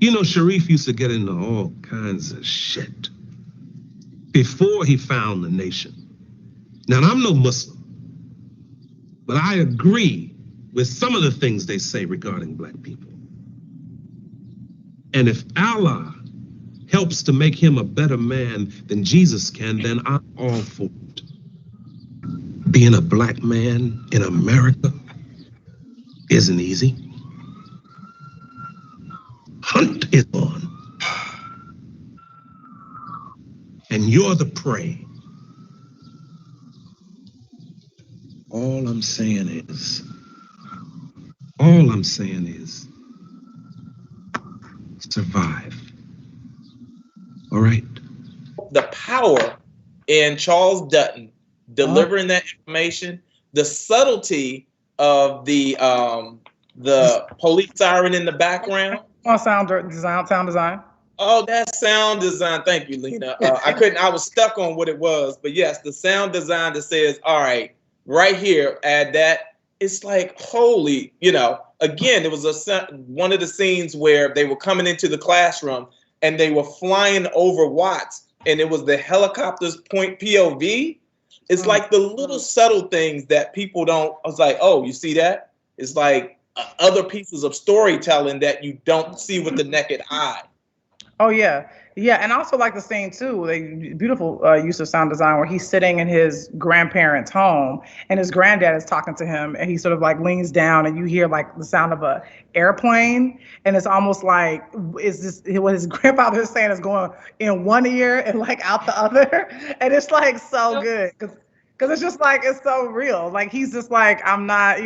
You know, Sharif used to get into all kinds of shit before he found the nation. Now, I'm no Muslim, but I agree with some of the things they say regarding black people. And if Allah helps to make him a better man than Jesus can, then I'm all for it. Being a black man in America isn't easy. Hunt is on. And you're the prey. All I'm saying is, survive. All right? The power in Charles Dutton delivering that information, the subtlety of the police siren in the background. Sound design. Oh, that sound design. Thank you, Lena. I was stuck on what it was, but yes, the sound design that says, all right, right here, add that. It's like, holy, again, it was one of the scenes where they were coming into the classroom and they were flying over Watts, and it was the helicopter's point POV. It's like the little subtle things that people don't. I was like, oh, you see that? It's like other pieces of storytelling that you don't see with the naked eye. Oh yeah, yeah, and I also like the scene too. The beautiful use of sound design where he's sitting in his grandparents' home and his granddad is talking to him, and he sort of like leans down, and you hear like the sound of a airplane, and it's almost like is this what his grandfather is saying is going in one ear and like out the other, and it's like so good because it's just like it's so real. Like he's just like I'm not,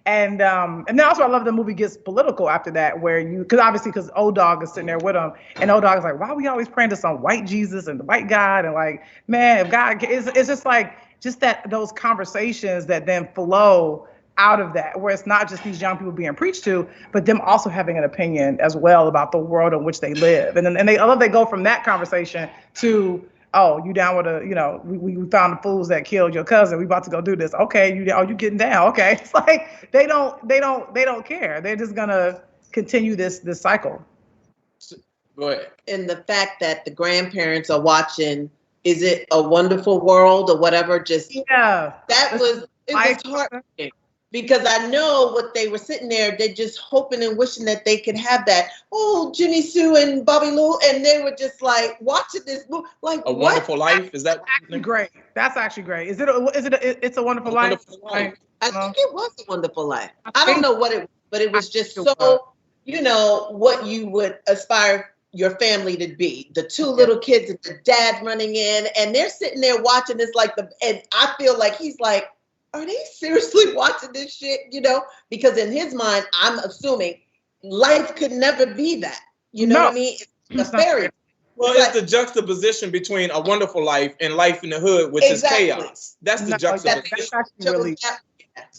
And then also I love the movie gets political after that, where because old dog is sitting there with him, and old dog is like, why are we always praying to some white Jesus and the white God? And like, man, if God, it's just like those conversations that then flow out of that, where it's not just these young people being preached to, but them also having an opinion as well about the world in which they live. And then I love they go from that conversation to, oh, you down with we found the fools that killed your cousin. We about to go do this. Okay, you getting down? Okay, it's like they don't care. They're just gonna continue this cycle. Go ahead. And the fact that the grandparents are watching, is it A Wonderful World or whatever? It was heartbreaking. Because I know what they were sitting there, they're just hoping and wishing that they could have that. Oh, Jimmy Sue and Bobby Lou, and they were just like watching this movie, like A Wonderful Life. Is that actually great? That's actually great. Is it? It's a Wonderful Life? I think it was A Wonderful Life. I don't know what it was, but it was just so, what you would aspire your family to be. The two little kids and the dad running in, and they're sitting there watching this and I feel like he's like, are they seriously watching this shit? Because in his mind, I'm assuming life could never be that. You know what I mean? It's a fairy. Well, it's the juxtaposition between A Wonderful Life and Life in the Hood, which is chaos. That's the juxtaposition.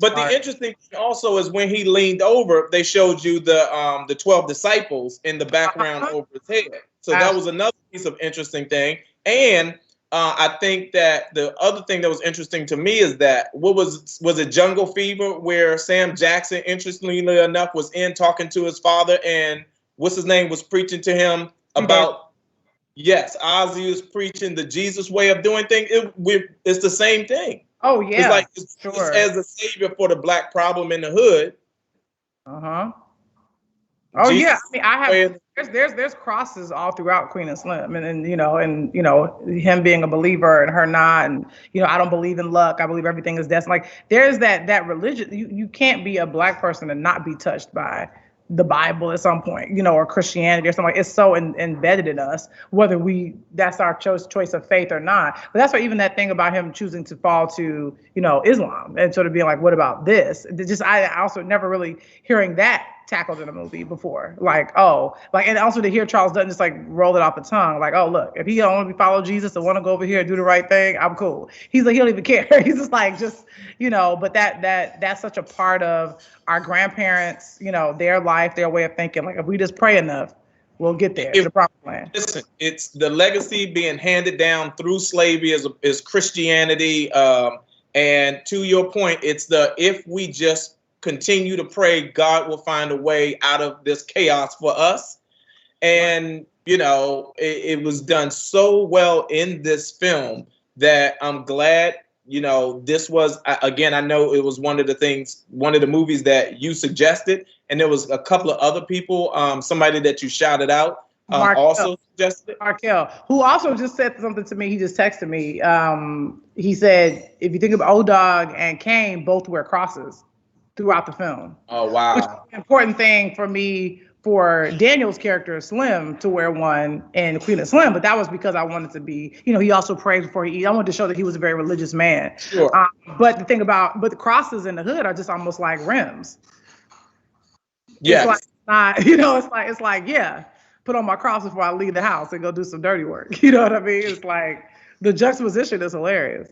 But the interesting thing also is when he leaned over, they showed you the 12 disciples in the background over his head. So that was another piece of interesting thing. And I think that the other thing that was interesting to me is that was it Jungle Fever, where Sam Jackson, interestingly enough, was in talking to his father, and what's his name was preaching to him about, yes, Ozzy was preaching the Jesus way of doing things. It's the same thing. Oh yeah, it's as a savior for the black problem in the hood. Oh Jesus, yeah, I mean, there's crosses all throughout Queen and Slim, and him being a believer and her not, and I don't believe in luck. I believe everything is destined. Like there's that religion. You can't be a black person and not be touched by the Bible at some point, or Christianity or something. It's so embedded in us, whether that's our choice of faith or not. But that's why even that thing about him choosing to fall to, Islam and sort of being like, what about this? I also never really hearing that tackled in a movie before. And also to hear Charles Dutton just like roll it off the tongue, like, oh, look, if he don't want to follow Jesus and want to go over here and do the right thing, I'm cool. He's like, he don't even care. He's just like, but that's such a part of our grandparents, their life, their way of thinking. Like if we just pray enough, we'll get there. The promised land. Listen, it's the legacy being handed down through slavery is Christianity. And to your point, it's if we just continue to pray, God will find a way out of this chaos for us. And, you know, it was done so well in this film that I'm glad, you know, this was, again, I know it was one of the movies that you suggested. And there was a couple of other people, somebody that you shouted out also suggested it. Markel, who also just said something to me. He just texted me. He said, if you think of O-Dog and Kane, both wear crosses throughout the film. Oh, wow. Which is an important thing for me, for Daniel's character, Slim, to wear one in Queen of Slim. But that was because I wanted to be, you know, he also prayed before he eat. I wanted to show that he was a very religious man. Sure. But the crosses in the hood are just almost like rims. Yeah. It's like, you know, it's like, yeah, put on my cross before I leave the house and go do some dirty work. You know what I mean? It's like the juxtaposition is hilarious.